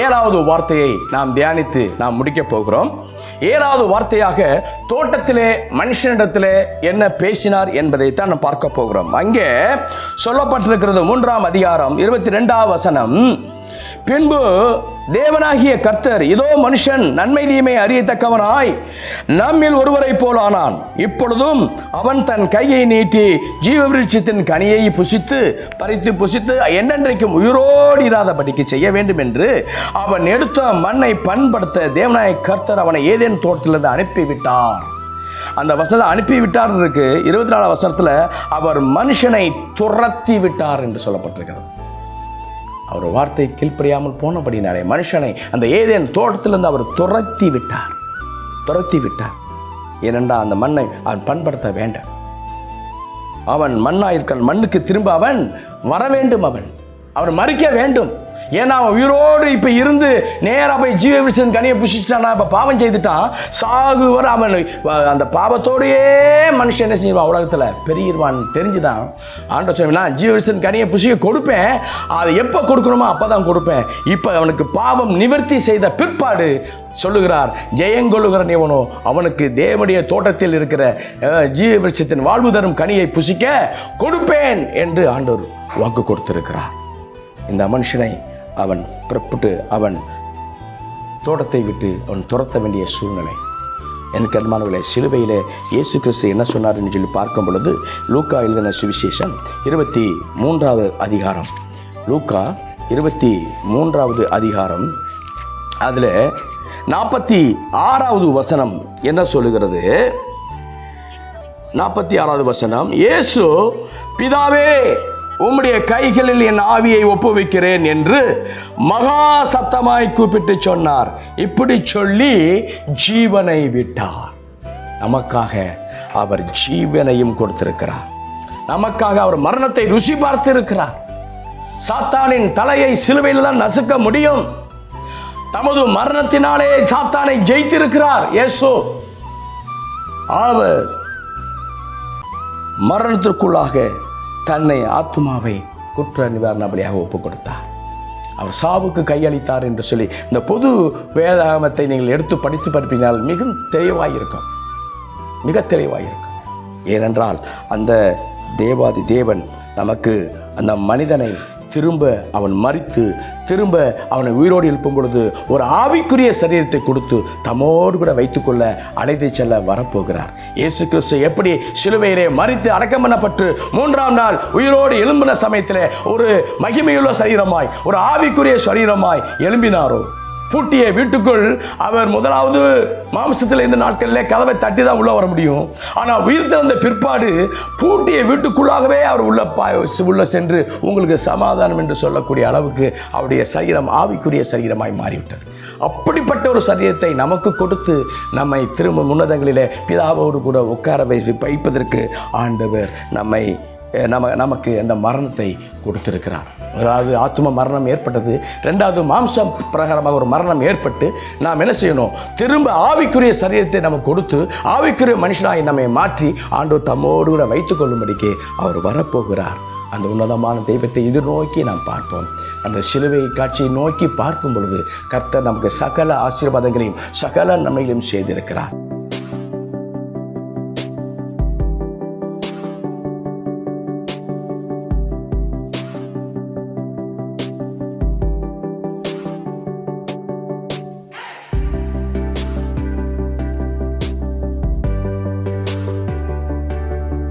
7வது வார்த்தையை நாம் தியானித்து நாம் முடிக்க போகிறோம். 7வது வார்த்தையாக தோட்டத்திலே மனுஷனிடத்திலே என்ன பேசினார் என்பதைத்தான் நாம் பார்க்க போகிறோம். அங்கே சொல்லப்பட்டிருக்கிறது 3ஆம் அதிகாரம் 22வது வசனம். பின்பு தேவனாகிய கர்த்தர், இதோ மனுஷன் நன்மை தீமை அறியத்தக்கவனாய் நம்மில் ஒருவரை போல் ஆனான். இப்பொழுதும் அவன் தன் கையை நீட்டி ஜீவ விருட்சத்தின் கனியை பறித்து புசித்து என்னென்றைக்கும் உயிரோடு இராதபடிக்கு செய்ய வேண்டும் என்று அவன் எடுத்த மண்ணை பண்படுத்த தேவனாகிய கர்த்தர் அவனை ஏதேன் தோட்டத்திலிருந்து அனுப்பிவிட்டார். அந்த வசனம் அனுப்பிவிட்டார் இருக்கு. 24வது வசனத்தில் அவர் மனுஷனை துரத்தி விட்டார் என்று சொல்லப்பட்டிருக்கிறது. அவர் வார்த்தை கீழ்ப்படியாமல் போனபடினாலே மனுஷனை அந்த ஏதேன் தோட்டத்திலிருந்து அவர் துரத்தி விட்டார். ஏனென்றால் அந்த மண்ணை அவன் பண்படுத்த வேண்டாம். அவன் மண்ணாயிருக்கான், மண்ணுக்கு திரும்ப அவன் வர வேண்டும், அவன் மறிக்க வேண்டும். ஏன்னா அவன் உயிரோடு இப்ப இருந்து நேராக போய் ஜீவ விருட்சத்தின் கனியை புசிச்சிட்டானா, இப்ப பாவம் செய்துட்டான், சாகுவர் அவன் அந்த பாவத்தோடையே மனுஷன் என்ன செஞ்சிருவான், உலகத்துல பெருகிடுவான் தெரிஞ்சுதான் ஆண்டவர் சொன்னான், ஜீவ விருட்சத்தின் கனியை புசிக்க கொடுப்பேன், அதை எப்ப கொடுக்கணுமோ அப்பதான் கொடுப்பேன். இப்ப அவனுக்கு பாவம் நிவர்த்தி செய்த பிற்பாடு சொல்லுகிறார், ஜெயங்கொள்ளுகிற எவனோ அவனுக்கு தேவனுடைய தோட்டத்தில் இருக்கிற ஜீவ விருட்சத்தின் வாழ்வு தரும் கனியை புசிக்க கொடுப்பேன் என்று ஆண்டவர் வாக்கு கொடுத்திருக்கிறார். இந்த மனுஷனை அவன் புறப்பட்டு அவன் தோட்டத்தை விட்டு அவன் துரத்த வேண்டிய சூழ்நிலை. எனக்கு அன்பானவர்களே, சிலுவையிலே இயேசு கிறிஸ்து என்ன சொன்னார் என்று சொல்லி பார்க்கும் பொழுது, லூக்கா எழுதின சுவிசேஷம் 23வது அதிகாரம், லூக்கா 23வது அதிகாரம், அதில் 46வது வசனம் என்ன சொல்லுகிறது? 46வது வசனம், இயேசு, பிதாவே உம்முடைய கைகளில் என் ஆவியை ஒப்புவிக்கிறேன் என்று மகா சத்தமாய் கூப்பிட்டு சொன்னார். இப்படி சொல்லி ஜீவனை விட்டார். நமக்காக அவர் ஜீவனையும் கொடுத்திருக்கிறார். நமக்காக அவர் மரணத்தை ருசி பார்த்திருக்கிறார். சாத்தானின் தலையை சிலுவையில் தான் நசுக்க முடியும். தமது மரணத்தினாலே சாத்தானை ஜெயித்திருக்கிறார் இயேசு. அவர் மரணத்திற்குள்ளாக தன்னை ஆத்துமாவை குற்ற நிவாரண பலியாக ஒப்புக் கொடுத்தார். அவர் சாவுக்கு கையளித்தார் என்று சொல்லி இந்த பொது வேதாகமத்தை நீங்கள் எடுத்து படித்து பார்ப்பீர்கள், மிக தெளிவாயிருக்கும். ஏனென்றால் அந்த தேவாதி தேவன் நமக்கு அந்த மனிதனை திரும்ப அவன் மரித்து திரும்ப அவனை உயிரோடு எழுப்பும் பொழுது ஒரு ஆவிக்குரிய சரீரத்தை கொடுத்து தம்மோடு கூட வைத்துக்கொள்ள அழைத்து செல்ல வரப்போகிறார். இயேசு கிறிஸ்து எப்படி சிலுவையிலே மரித்து அடக்கம் பண்ணப்பட்டு 3ஆம் நாள் உயிரோடு எழும்பின சமயத்தில் ஒரு மகிமையுள்ள சரீரமாய், ஒரு ஆவிக்குரிய சரீரமாய் எழும்பினாரோ, பூட்டிய வீட்டுக்குள் அவர் முதலாவது மாம்சத்தில் இந்த நாட்களில் கதவை தட்டி தான் உள்ள வர முடியும். ஆனால் உயிர் திறந்த பிற்பாடு பூட்டிய வீட்டுக்குள்ளாகவே அவர் உள்ள சென்று உங்களுக்கு சமாதானம் என்று சொல்லக்கூடிய அளவுக்கு அவருடைய சரீரம் ஆவிக்குரிய சரீரமாய் மாறிவிட்டது. அப்படிப்பட்ட ஒரு சரீரத்தை நமக்கு கொடுத்து நம்மை திரும்ப உன்னதங்களிலே பிதாவோடு கூட உட்கார வைப்பதற்கு ஆண்டவர் நமக்கு அந்த மரணத்தை கொடுத்திருக்கிறார். அதாவது ஆத்தும மரணம் ஏற்பட்டது, 2வது மாம்சம் பிரகாரமாக ஒரு மரணம் ஏற்பட்டு நாம் என்ன செய்யணும், திரும்ப ஆவிக்குரிய சரீரத்தை நமக்கு கொடுத்து ஆவிக்குரிய மனுஷனாய் நம்மை மாற்றி ஆண்டவர் தம்மோடு கூட வைத்துக் கொள்ளும்படிக்கு அவர் வரப்போகிறார். அந்த உன்னதமான தெய்வத்தை எதிர்நோக்கி நாம் பார்ப்போம். அந்த சிலுவை காட்சியை நோக்கி பார்க்கும் பொழுது கர்த்தர் நமக்கு சகல ஆசீர்வாதங்களையும் சகல நன்மைகளையும் செய்திருக்கிறார்.